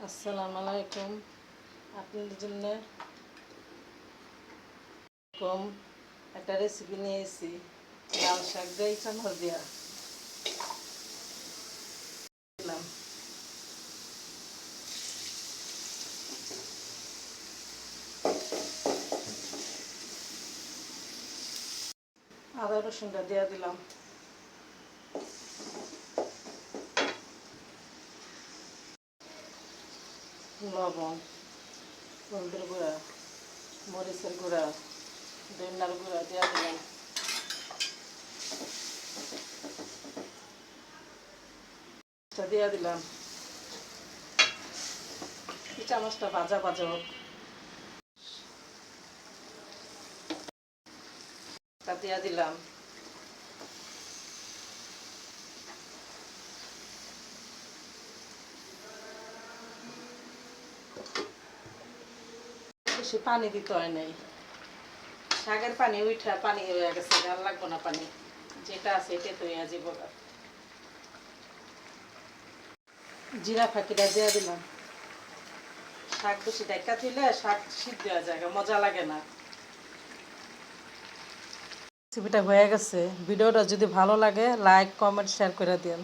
আসসালামু আলাইকুম। আপনাদের জন্য কম একটা রেসিপি নিয়েছি, লাল শাক দিয়ে চামচ দিয়া দিলাম। আদা রসুনটা দিয়া দিলাম, লবণ, হলদের গুঁড়া, মরিচের গুঁড়া, ধনিয়ার গুঁড়া দিয়া দিলাম। দিয়া দিলাম, এই চামচটা ভাজা ভাজা হোক। দিয়া দিলাম, বেশি পানি দিতে হয় নাই, শাকের পানি উঠা পানি হয়ে গেছে, আর লাগবো না পানি, যেটা আছে এটা তো হয়ে যাবো। জিরা ফাঁকিটা দিয়ে দিলাম। শাক বেশি ডাইকা দিলে শাক সিদ্ধ হয়ে যায়, মজা লাগে না। রেসিপিটা হয়ে গেছে। ভিডিওটা যদি ভালো লাগে লাইক কমেন্ট শেয়ার করে দিন।